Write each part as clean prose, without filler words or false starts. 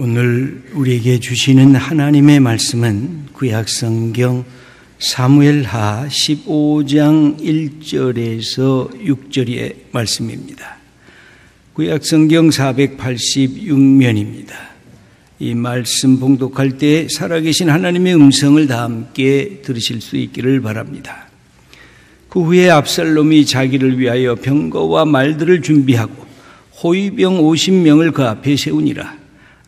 오늘 우리에게 주시는 하나님의 말씀은 구약성경 사무엘하 15장 1절에서 6절의 말씀입니다. 구약성경 486면입니다. 이 말씀 봉독할 때 살아계신 하나님의 음성을 다 함께 들으실 수 있기를 바랍니다. 그 후에 압살롬이 자기를 위하여 병거와 말들을 준비하고 호위병 50명을 그 앞에 세우니라.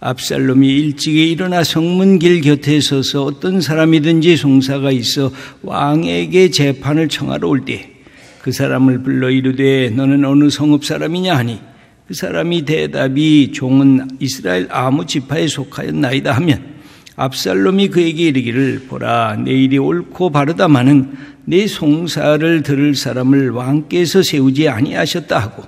압살롬이 일찍이 일어나 성문길 곁에 서서 어떤 사람이든지 송사가 있어 왕에게 재판을 청하러 올 때 그 사람을 불러 이르되 너는 어느 성읍 사람이냐 하니 그 사람이 대답이 종은 이스라엘 아무 지파에 속하였나이다 하면 압살롬이 그에게 이르기를 보라 내 일이 옳고 바르다마는 내 송사를 들을 사람을 왕께서 세우지 아니하셨다 하고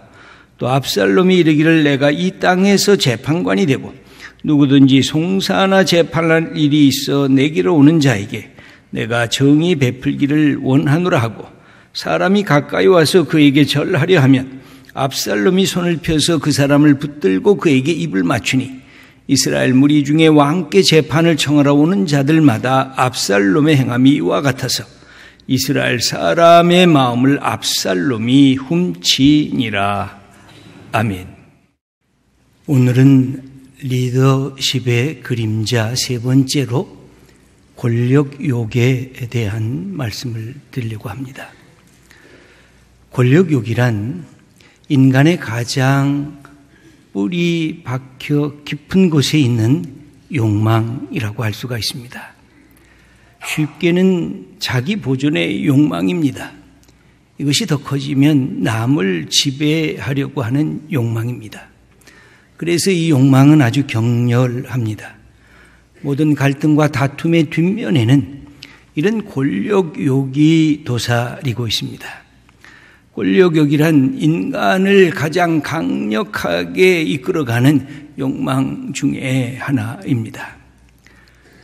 또 압살롬이 이르기를 내가 이 땅에서 재판관이 되고 누구든지 송사나 재판할 일이 있어 내게로 오는 자에게 내가 정의 베풀기를 원하노라 하고 사람이 가까이 와서 그에게 절하려 하면 압살롬이 손을 펴서 그 사람을 붙들고 그에게 입을 맞추니 이스라엘 무리 중에 왕께 재판을 청하러 오는 자들마다 압살롬의 행함이 이와 같아서 이스라엘 사람의 마음을 압살롬이 훔치니라. 아멘. 오늘은 리더십의 그림자 세 번째로 권력욕에 대한 말씀을 드리려고 합니다. 권력욕이란 인간의 가장 뿌리 박혀 깊은 곳에 있는 욕망이라고 할 수가 있습니다. 쉽게는 자기 보존의 욕망입니다. 이것이 더 커지면 남을 지배하려고 하는 욕망입니다. 그래서 이 욕망은 아주 격렬합니다. 모든 갈등과 다툼의 뒷면에는 이런 권력욕이 도사리고 있습니다. 권력욕이란 인간을 가장 강력하게 이끌어가는 욕망 중에 하나입니다.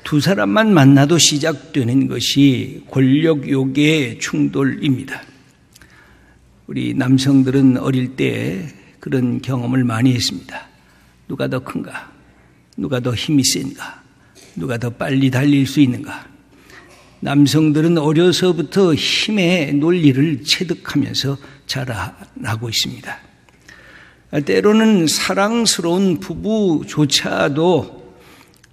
두 사람만 만나도 시작되는 것이 권력욕의 충돌입니다. 우리 남성들은 어릴 때 그런 경험을 많이 했습니다. 누가 더 큰가? 누가 더 힘이 센가? 누가 더 빨리 달릴 수 있는가? 남성들은 어려서부터 힘의 논리를 체득하면서 자라나고 있습니다. 때로는 사랑스러운 부부조차도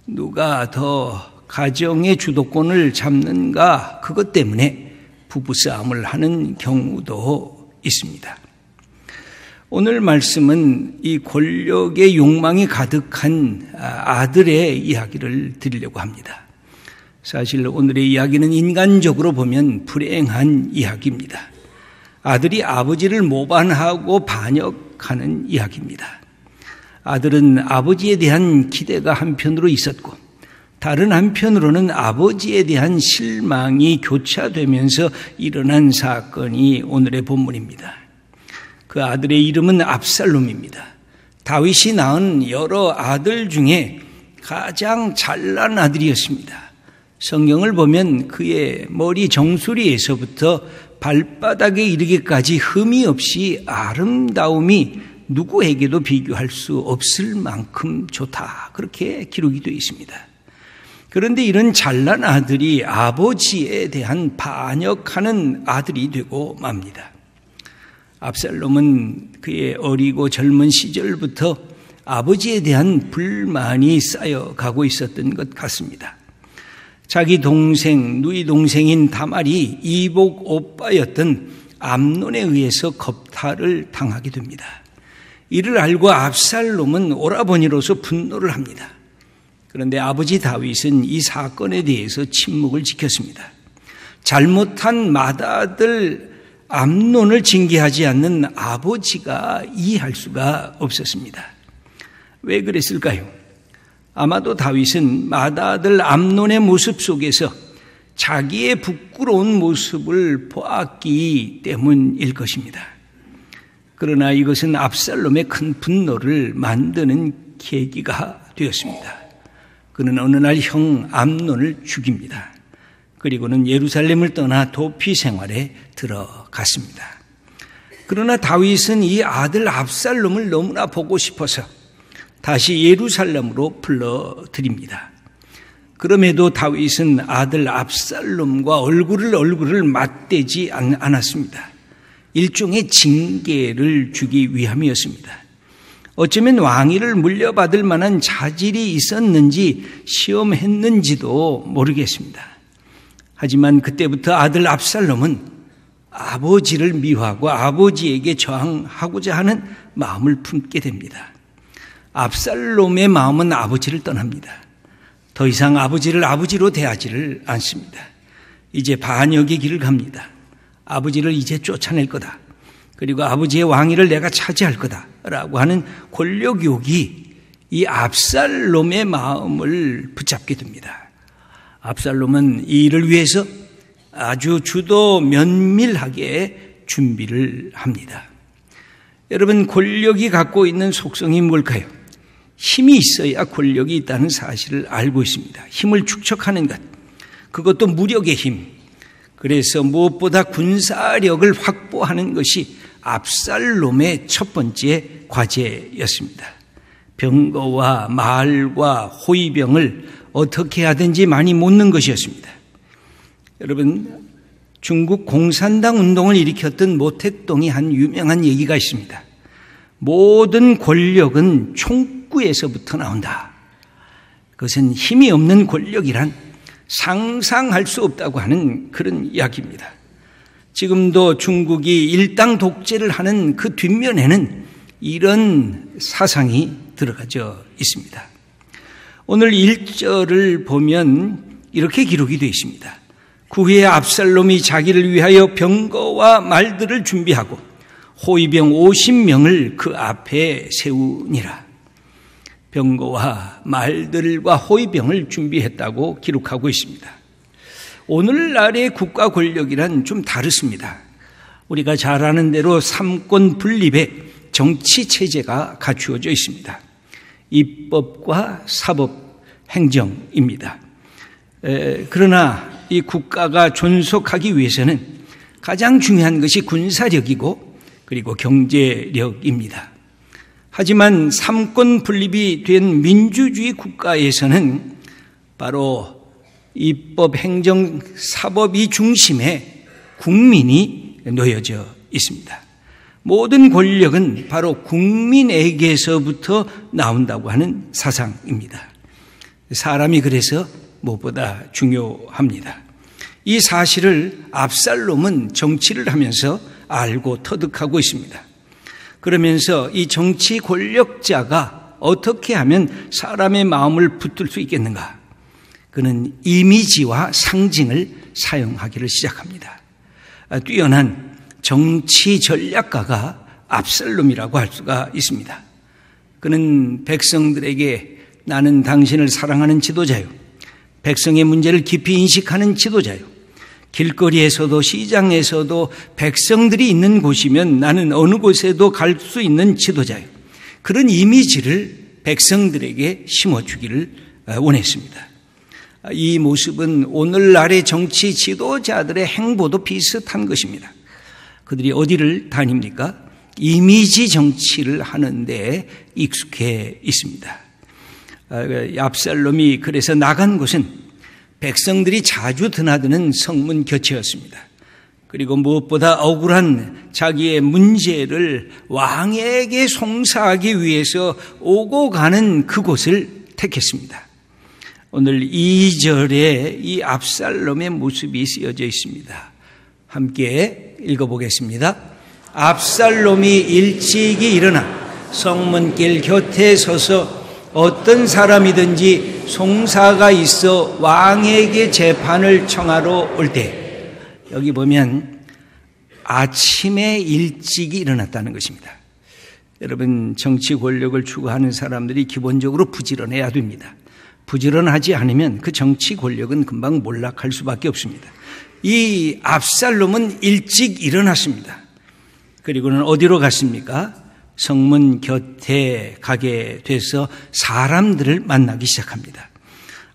누가 더 가정의 주도권을 잡는가 그것 때문에 부부싸움을 하는 경우도 있습니다. 오늘 말씀은 이 권력의 욕망이 가득한 아들의 이야기를 드리려고 합니다. 사실 오늘의 이야기는 인간적으로 보면 불행한 이야기입니다. 아들이 아버지를 모반하고 반역하는 이야기입니다. 아들은 아버지에 대한 기대가 한편으로 있었고 다른 한편으로는 아버지에 대한 실망이 교차되면서 일어난 사건이 오늘의 본문입니다. 그 아들의 이름은 압살롬입니다. 다윗이 낳은 여러 아들 중에 가장 잘난 아들이었습니다. 성경을 보면 그의 머리 정수리에서부터 발바닥에 이르기까지 흠이 없이 아름다움이 누구에게도 비교할 수 없을 만큼 좋다. 그렇게 기록이 되어 있습니다. 그런데 이런 잘난 아들이 아버지에 대한 반역하는 아들이 되고 맙니다. 압살롬은 그의 어리고 젊은 시절부터 아버지에 대한 불만이 쌓여가고 있었던 것 같습니다. 자기 동생, 누이 동생인 다말이 이복 오빠였던 암논에 의해서 겁탈을 당하게 됩니다. 이를 알고 압살롬은 오라버니로서 분노를 합니다. 그런데 아버지 다윗은 이 사건에 대해서 침묵을 지켰습니다. 잘못한 맏아들 암논을 징계하지 않는 아버지가 이해할 수가 없었습니다. 왜 그랬을까요? 아마도 다윗은 맏아들 암논의 모습 속에서 자기의 부끄러운 모습을 보았기 때문일 것입니다. 그러나 이것은 압살롬의 큰 분노를 만드는 계기가 되었습니다. 그는 어느 날 형 암논을 죽입니다. 그리고는 예루살렘을 떠나 도피 생활에 들어갔습니다. 그러나 다윗은 이 아들 압살롬을 너무나 보고 싶어서 다시 예루살렘으로 불러들입니다. 그럼에도 다윗은 아들 압살롬과 얼굴을 맞대지 않았습니다. 일종의 징계를 주기 위함이었습니다. 어쩌면 왕위를 물려받을 만한 자질이 있었는지 시험했는지도 모르겠습니다. 하지만 그때부터 아들 압살롬은 아버지를 미워하고 아버지에게 저항하고자 하는 마음을 품게 됩니다. 압살롬의 마음은 아버지를 떠납니다. 더 이상 아버지를 아버지로 대하지를 않습니다. 이제 반역의 길을 갑니다. 아버지를 이제 쫓아낼 거다. 그리고 아버지의 왕위를 내가 차지할 거다라고 하는 권력욕이 이 압살롬의 마음을 붙잡게 됩니다. 압살롬은 이 일을 위해서 아주 주도 면밀하게 준비를 합니다. 여러분, 권력이 갖고 있는 속성이 뭘까요? 힘이 있어야 권력이 있다는 사실을 알고 있습니다. 힘을 축적하는 것, 그것도 무력의 힘. 그래서 무엇보다 군사력을 확보하는 것이 압살롬의 첫 번째 과제였습니다. 병거와 말과 호위병을 어떻게 하든지 많이 모는 것이었습니다. 여러분, 중국 공산당 운동을 일으켰던 모택동이 한 유명한 얘기가 있습니다. 모든 권력은 총구에서부터 나온다. 그것은 힘이 없는 권력이란 상상할 수 없다고 하는 그런 이야기입니다. 지금도 중국이 일당 독재를 하는 그 뒷면에는 이런 사상이 들어가져 있습니다. 오늘 1절을 보면 이렇게 기록이 되어 있습니다. 그 후에 압살롬이 자기를 위하여 병거와 말들을 준비하고 호위병 50명을 그 앞에 세우니라. 병거와 말들과 호위병을 준비했다고 기록하고 있습니다. 오늘날의 국가 권력이란 좀 다릅니다. 우리가 잘 아는 대로 삼권 분립의 정치 체제가 갖추어져 있습니다. 입법과 사법, 행정입니다. 그러나 이 국가가 존속하기 위해서는 가장 중요한 것이 군사력이고 그리고 경제력입니다. 하지만 삼권 분립이 된 민주주의 국가에서는 바로 입법, 행정, 사법이 중심에 국민이 놓여져 있습니다. 모든 권력은 바로 국민에게서부터 나온다고 하는 사상입니다. 사람이 그래서 무엇보다 중요합니다. 이 사실을 압살롬은 정치를 하면서 알고 터득하고 있습니다. 그러면서 이 정치 권력자가 어떻게 하면 사람의 마음을 붙들 수 있겠는가? 그는 이미지와 상징을 사용하기를 시작합니다. 뛰어난 정치 전략가가 압살롬이라고 할 수가 있습니다. 그는 백성들에게 나는 당신을 사랑하는 지도자요, 백성의 문제를 깊이 인식하는 지도자요, 길거리에서도 시장에서도 백성들이 있는 곳이면 나는 어느 곳에도 갈 수 있는 지도자요, 그런 이미지를 백성들에게 심어주기를 원했습니다. 이 모습은 오늘날의 정치 지도자들의 행보도 비슷한 것입니다. 그들이 어디를 다닙니까? 이미지 정치를 하는데 익숙해 있습니다. 압살롬이 그래서 나간 곳은 백성들이 자주 드나드는 성문 곁이었습니다. 그리고 무엇보다 억울한 자기의 문제를 왕에게 송사하기 위해서 오고 가는 그곳을 택했습니다. 오늘 2절에 이 압살롬의 모습이 쓰여져 있습니다. 함께 읽어보겠습니다. 압살롬이 일찍이 일어나 성문길 곁에 서서 어떤 사람이든지 송사가 있어 왕에게 재판을 청하러 올 때, 여기 보면 아침에 일찍이 일어났다는 것입니다. 여러분, 정치 권력을 추구하는 사람들이 기본적으로 부지런해야 됩니다. 부지런하지 않으면 그 정치 권력은 금방 몰락할 수밖에 없습니다. 이 압살롬은 일찍 일어났습니다. 그리고는 어디로 갔습니까? 성문 곁에 가게 돼서 사람들을 만나기 시작합니다.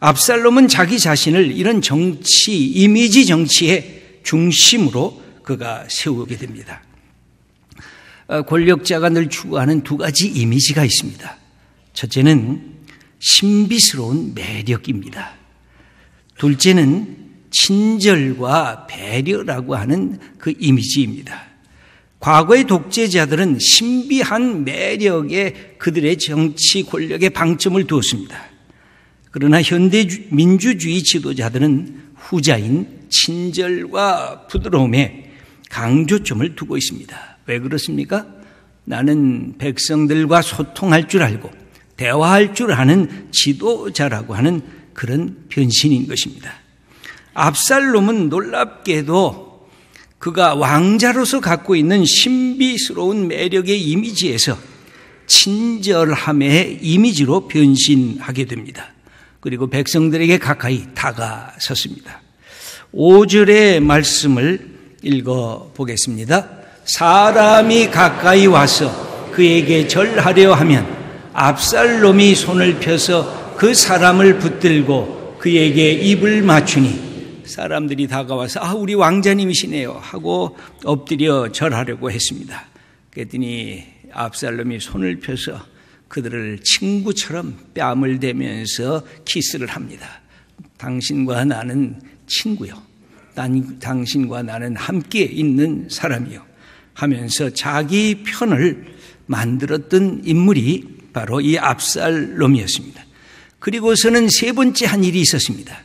압살롬은 자기 자신을 이런 정치, 이미지 정치의 중심으로 그가 세우게 됩니다. 권력자가 늘 추구하는 두 가지 이미지가 있습니다. 첫째는 신비스러운 매력입니다. 둘째는 친절과 배려라고 하는 그 이미지입니다. 과거의 독재자들은 신비한 매력에 그들의 정치 권력에 방점을 두었습니다. 그러나 현대 민주주의 지도자들은 후자인 친절과 부드러움에 강조점을 두고 있습니다. 왜 그렇습니까? 나는 백성들과 소통할 줄 알고 대화할 줄 아는 지도자라고 하는 그런 변신인 것입니다. 압살롬은 놀랍게도 그가 왕자로서 갖고 있는 신비스러운 매력의 이미지에서 친절함의 이미지로 변신하게 됩니다. 그리고 백성들에게 가까이 다가섰습니다. 5절의 말씀을 읽어보겠습니다. 사람이 가까이 와서 그에게 절하려 하면 압살롬이 손을 펴서 그 사람을 붙들고 그에게 입을 맞추니 사람들이 다가와서 우리 왕자님이시네요 하고 엎드려 절하려고 했습니다. 그랬더니 압살롬이 손을 펴서 그들을 친구처럼 뺨을 대면서 키스를 합니다. 당신과 나는 친구요. 당신과 나는 함께 있는 사람이요. 하면서 자기 편을 만들었던 인물이 바로 이 압살롬이었습니다. 그리고서는 세 번째 한 일이 있었습니다.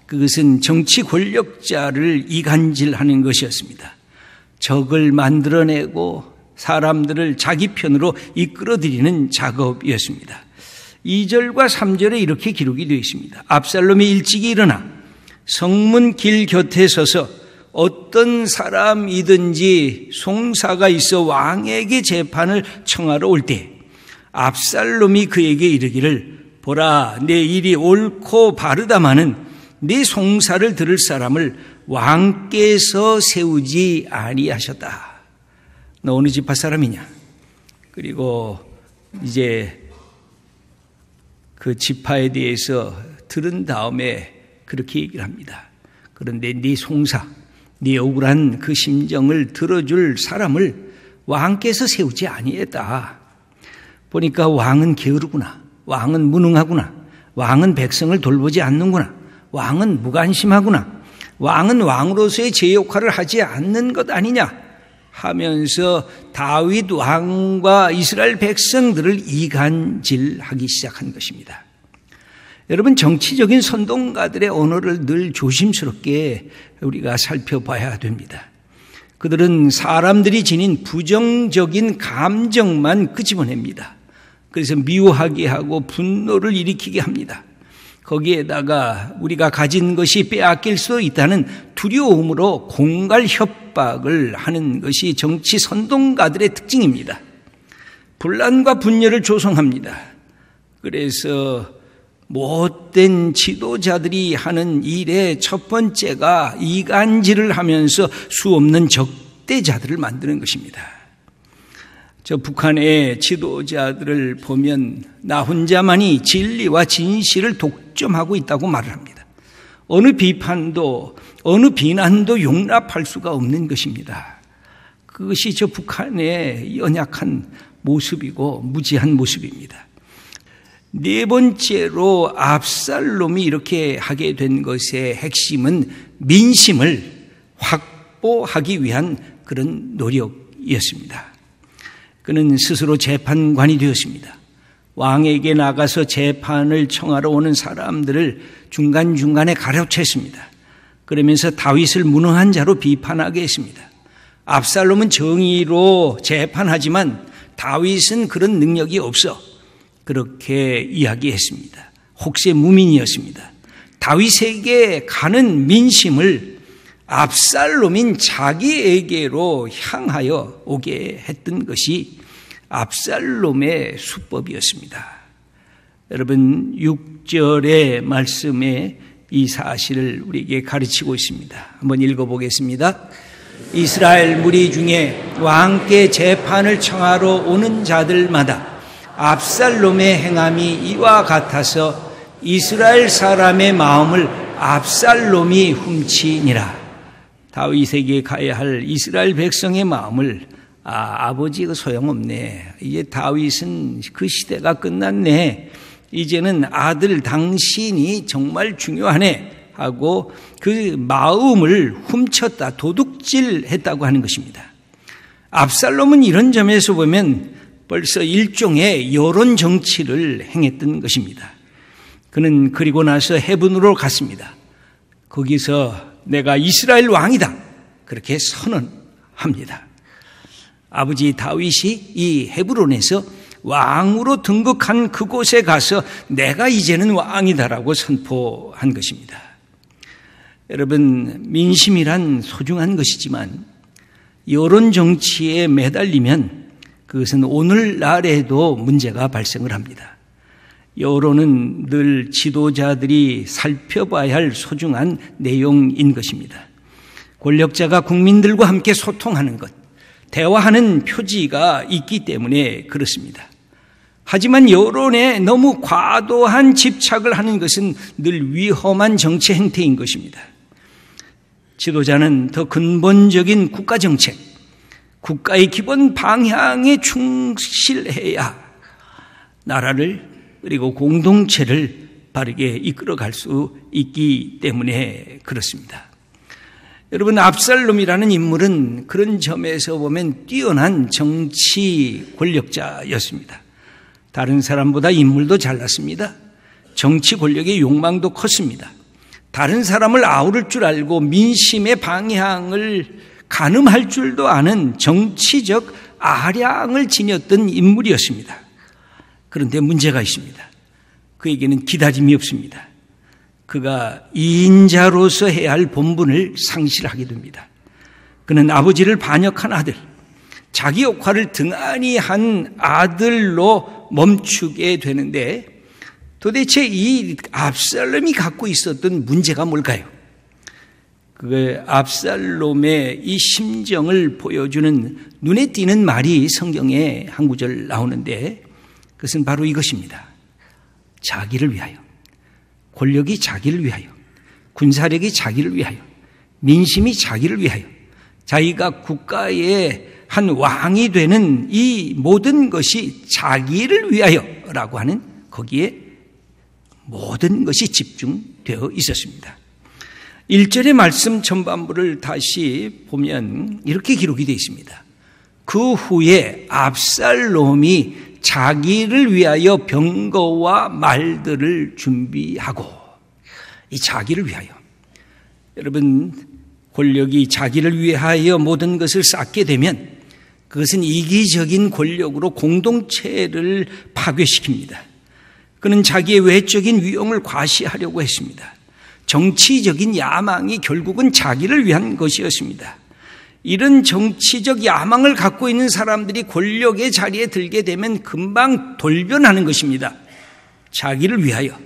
그것은 정치 권력자를 이간질하는 것이었습니다. 적을 만들어내고 사람들을 자기 편으로 이끌어들이는 작업이었습니다. 2절과 3절에 이렇게 기록이 되어 있습니다. 압살롬이 일찍이 일어나 성문 길 곁에 서서 어떤 사람이든지 송사가 있어 왕에게 재판을 청하러 올 때 압살롬이 그에게 이르기를 보라 내 일이 옳고 바르다마는 네 송사를 들을 사람을 왕께서 세우지 아니하셨다. 너 어느 지파 사람이냐? 그리고 이제 그 지파에 대해서 들은 다음에 그렇게 얘기를 합니다. 그런데 네 송사, 네 억울한 그 심정을 들어줄 사람을 왕께서 세우지 아니했다. 보니까 왕은 게으르구나. 왕은 무능하구나. 왕은 백성을 돌보지 않는구나. 왕은 무관심하구나. 왕은 왕으로서의 제 역할을 하지 않는 것 아니냐 하면서 다윗 왕과 이스라엘 백성들을 이간질하기 시작한 것입니다. 여러분, 정치적인 선동가들의 언어를 늘 조심스럽게 우리가 살펴봐야 됩니다. 그들은 사람들이 지닌 부정적인 감정만 끄집어냅니다. 그래서 미워하게 하고 분노를 일으키게 합니다. 거기에다가 우리가 가진 것이 빼앗길 수 있다는 두려움으로 공갈 협박을 하는 것이 정치 선동가들의 특징입니다. 분란과 분열을 조성합니다. 그래서 못된 지도자들이 하는 일의 첫 번째가 이간질을 하면서 수없는 적대자들을 만드는 것입니다. 저 북한의 지도자들을 보면 나 혼자만이 진리와 진실을 독점하고 있다고 말을 합니다. 어느 비판도 어느 비난도 용납할 수가 없는 것입니다. 그것이 저 북한의 연약한 모습이고 무지한 모습입니다. 네 번째로 압살롬이 이렇게 하게 된 것의 핵심은 민심을 확보하기 위한 그런 노력이었습니다. 그는 스스로 재판관이 되었습니다. 왕에게 나가서 재판을 청하러 오는 사람들을 중간중간에 가로챘습니다. 그러면서 다윗을 무능한 자로 비판하게 했습니다. 압살롬은 정의로 재판하지만 다윗은 그런 능력이 없어 그렇게 이야기했습니다. 혹세 무민이었습니다. 다윗에게 가는 민심을 압살롬인 자기에게로 향하여 오게 했던 것이 압살롬의 수법이었습니다. 여러분, 6절의 말씀에 이 사실을 우리에게 가르치고 있습니다. 한번 읽어보겠습니다. 이스라엘 무리 중에 왕께 재판을 청하러 오는 자들마다 압살롬의 행함이 이와 같아서 이스라엘 사람의 마음을 압살롬이 훔치니라. 다윗에게 가야 할 이스라엘 백성의 마음을 아버지가 소용없네. 이제 다윗은 그 시대가 끝났네. 이제는 아들 당신이 정말 중요하네 하고 그 마음을 훔쳤다, 도둑질했다고 하는 것입니다. 압살롬은 이런 점에서 보면 벌써 일종의 여론 정치를 행했던 것입니다. 그는 그리고 나서 헤브론으로 갔습니다. 거기서 내가 이스라엘 왕이다 그렇게 선언합니다. 아버지 다윗이 이 헤브론에서 왕으로 등극한 그곳에 가서 내가 이제는 왕이다라고 선포한 것입니다. 여러분, 민심이란 소중한 것이지만 여론 정치에 매달리면 그것은 오늘날에도 문제가 발생을 합니다. 여론은 늘 지도자들이 살펴봐야 할 소중한 내용인 것입니다. 권력자가 국민들과 함께 소통하는 것, 대화하는 표지가 있기 때문에 그렇습니다. 하지만 여론에 너무 과도한 집착을 하는 것은 늘 위험한 정치 행태인 것입니다. 지도자는 더 근본적인 국가 정책, 국가의 기본 방향에 충실해야 나라를 그리고 공동체를 바르게 이끌어갈 수 있기 때문에 그렇습니다. 여러분, 압살롬이라는 인물은 그런 점에서 보면 뛰어난 정치 권력자였습니다. 다른 사람보다 인물도 잘났습니다. 정치 권력의 욕망도 컸습니다. 다른 사람을 아우를 줄 알고 민심의 방향을 가늠할 줄도 아는 정치적 아량을 지녔던 인물이었습니다. 그런데 문제가 있습니다. 그에게는 기다림이 없습니다. 그가 인자로서 해야 할 본분을 상실하게 됩니다. 그는 아버지를 반역한 아들, 자기 역할을 등한히 한 아들로 멈추게 되는데 도대체 이 압살롬이 갖고 있었던 문제가 뭘까요? 그 압살롬의 이 심정을 보여주는 눈에 띄는 말이 성경에 한 구절 나오는데 그것은 바로 이것입니다. 자기를 위하여, 권력이 자기를 위하여, 군사력이 자기를 위하여, 민심이 자기를 위하여, 자기가 국가의 한 왕이 되는 이 모든 것이 자기를 위하여라고 하는 거기에 모든 것이 집중되어 있었습니다. 1절의 말씀 전반부를 다시 보면 이렇게 기록이 되어 있습니다. 그 후에 압살롬이 자기를 위하여 병거와 말들을 준비하고, 이 자기를 위하여, 여러분, 권력이 자기를 위하여 모든 것을 쌓게 되면 그것은 이기적인 권력으로 공동체를 파괴시킵니다. 그는 자기의 외적인 위용을 과시하려고 했습니다. 정치적인 야망이 결국은 자기를 위한 것이었습니다. 이런 정치적 야망을 갖고 있는 사람들이 권력의 자리에 들게 되면 금방 돌변하는 것입니다. 자기를 위하여,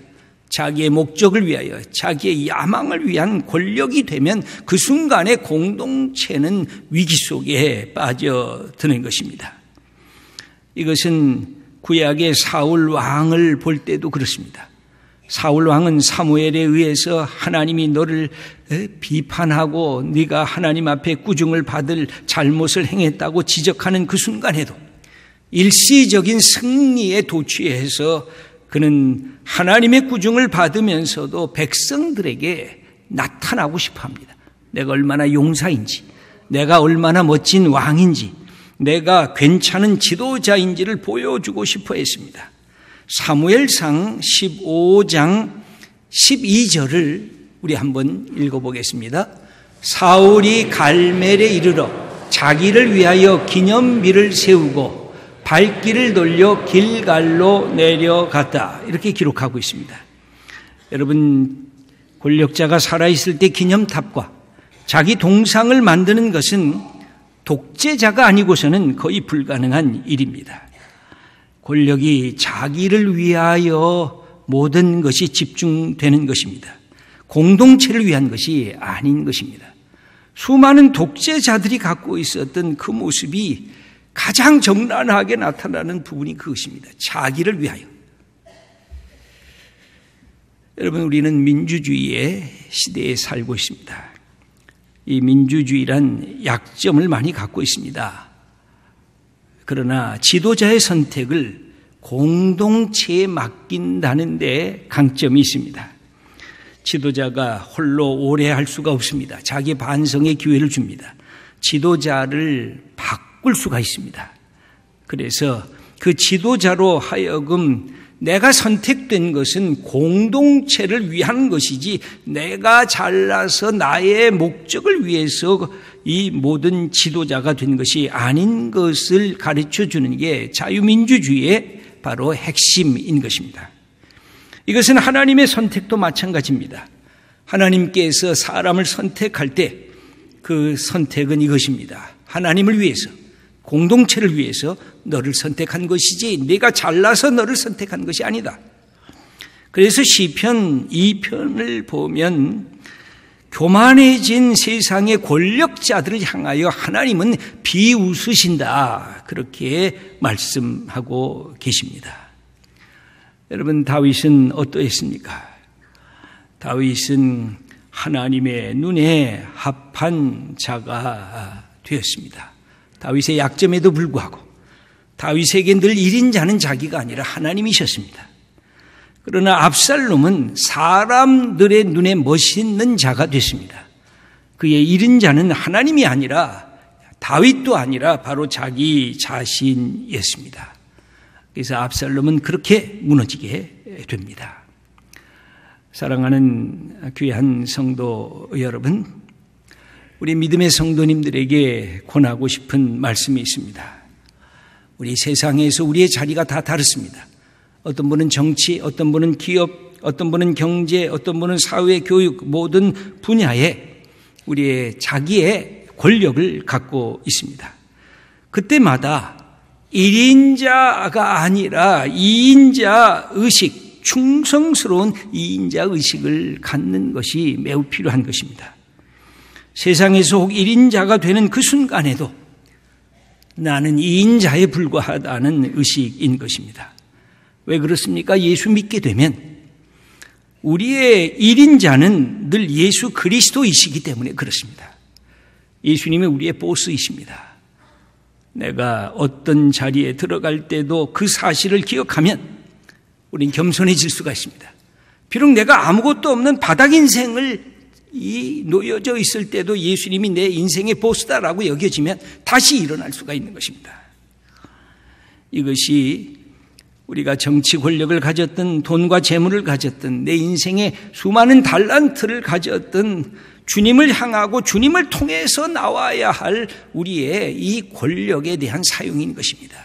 자기의 목적을 위하여, 자기의 야망을 위한 권력이 되면 그 순간에 공동체는 위기 속에 빠져드는 것입니다. 이것은 구약의 사울 왕을 볼 때도 그렇습니다. 사울 왕은 사무엘에 의해서 하나님이 너를 비판하고 네가 하나님 앞에 꾸중을 받을 잘못을 행했다고 지적하는 그 순간에도 일시적인 승리에 도취해서 그는 하나님의 꾸중을 받으면서도 백성들에게 나타나고 싶어 합니다. 내가 얼마나 용사인지, 내가 얼마나 멋진 왕인지, 내가 괜찮은 지도자인지를 보여주고 싶어 했습니다. 사무엘상 15장 12절을 우리 한번 읽어보겠습니다. 사울이 갈멜에 이르러 자기를 위하여 기념비를 세우고 발길을 돌려 길갈로 내려갔다. 이렇게 기록하고 있습니다. 여러분, 권력자가 살아있을 때 기념탑과 자기 동상을 만드는 것은 독재자가 아니고서는 거의 불가능한 일입니다. 권력이 자기를 위하여 모든 것이 집중되는 것입니다. 공동체를 위한 것이 아닌 것입니다. 수많은 독재자들이 갖고 있었던 그 모습이 가장 적나라하게 나타나는 부분이 그것입니다. 자기를 위하여. 여러분, 우리는 민주주의의 시대에 살고 있습니다. 이 민주주의란 약점을 많이 갖고 있습니다. 그러나 지도자의 선택을 공동체에 맡긴다는 데 강점이 있습니다. 지도자가 홀로 오래 할 수가 없습니다. 자기 반성의 기회를 줍니다. 지도자를 바꿀 수가 있습니다. 그래서 그 지도자로 하여금 내가 선택된 것은 공동체를 위한 것이지 내가 잘나서 나의 목적을 위해서 이 모든 지도자가 된 것이 아닌 것을 가르쳐 주는 게 자유민주주의의 바로 핵심인 것입니다. 이것은 하나님의 선택도 마찬가지입니다. 하나님께서 사람을 선택할 때 그 선택은 이것입니다. 하나님을 위해서, 공동체를 위해서 너를 선택한 것이지 내가 잘나서 너를 선택한 것이 아니다. 그래서 시편 2편을 보면 교만해진 세상의 권력자들을 향하여 하나님은 비웃으신다, 그렇게 말씀하고 계십니다. 여러분, 다윗은 어떠했습니까? 다윗은 하나님의 눈에 합한 자가 되었습니다. 다윗의 약점에도 불구하고 다윗에게 늘 1인 자는 자기가 아니라 하나님이셨습니다. 그러나 압살롬은 사람들의 눈에 멋있는 자가 됐습니다. 그의 1인 자는 하나님이 아니라 다윗도 아니라 바로 자기 자신이었습니다. 그래서 압살롬은 그렇게 무너지게 됩니다. 사랑하는 귀한 성도 여러분, 우리 믿음의 성도님들에게 권하고 싶은 말씀이 있습니다. 우리 세상에서 우리의 자리가 다 다릅니다. 어떤 분은 정치, 어떤 분은 기업, 어떤 분은 경제, 어떤 분은 사회, 교육, 모든 분야에 우리의 자기의 권력을 갖고 있습니다. 그때마다 1인자가 아니라 2인자 의식, 충성스러운 2인자 의식을 갖는 것이 매우 필요한 것입니다. 세상에서 혹 1인자가 되는 그 순간에도 나는 2인자에 불과하다는 의식인 것입니다. 왜 그렇습니까? 예수 믿게 되면 우리의 1인자는 늘 예수 그리스도이시기 때문에 그렇습니다. 예수님이 우리의 보스이십니다. 내가 어떤 자리에 들어갈 때도 그 사실을 기억하면 우린 겸손해질 수가 있습니다. 비록 내가 아무것도 없는 바닥 인생을 놓여져 있을 때도 예수님이 내 인생의 보스다라고 여겨지면 다시 일어날 수가 있는 것입니다. 이것이 우리가 정치 권력을 가졌든 돈과 재물을 가졌든 내 인생에 수많은 달란트를 가졌든 주님을 향하고 주님을 통해서 나와야 할 우리의 이 권력에 대한 사용인 것입니다.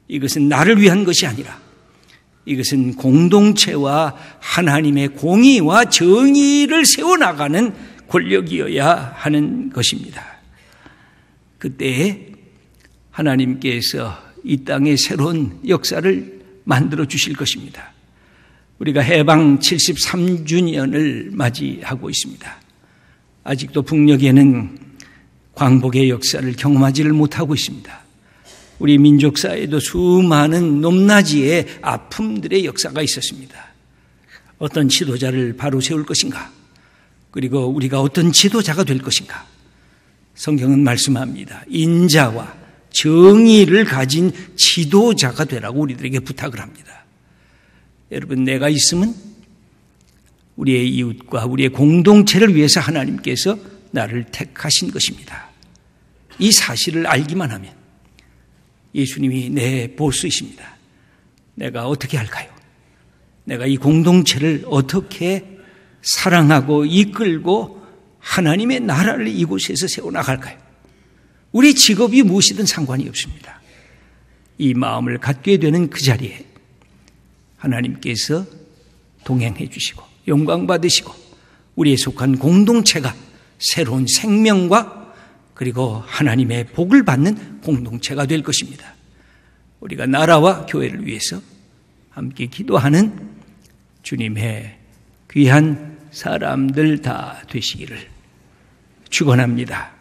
이것은 나를 위한 것이 아니라 이것은 공동체와 하나님의 공의와 정의를 세워나가는 권력이어야 하는 것입니다. 그때 하나님께서 이 땅에 새로운 역사를 만들어 주실 것입니다. 우리가 해방 73주년을 맞이하고 있습니다. 아직도 북녘에는 광복의 역사를 경험하지를 못하고 있습니다. 우리 민족사에도 수많은 높낮이의 아픔들의 역사가 있었습니다. 어떤 지도자를 바로 세울 것인가? 그리고 우리가 어떤 지도자가 될 것인가? 성경은 말씀합니다. 인자와 정의를 가진 지도자가 되라고 우리들에게 부탁을 합니다. 여러분, 내가 있으면 우리의 이웃과 우리의 공동체를 위해서 하나님께서 나를 택하신 것입니다. 이 사실을 알기만 하면 예수님이 내 보스이십니다. 내가 어떻게 할까요? 내가 이 공동체를 어떻게 사랑하고 이끌고 하나님의 나라를 이곳에서 세워나갈까요? 우리 직업이 무엇이든 상관이 없습니다. 이 마음을 갖게 되는 그 자리에 하나님께서 동행해 주시고 영광 받으시고 우리에 속한 공동체가 새로운 생명과 그리고 하나님의 복을 받는 공동체가 될 것입니다. 우리가 나라와 교회를 위해서 함께 기도하는 주님의 귀한 사람들 다 되시기를 축원합니다.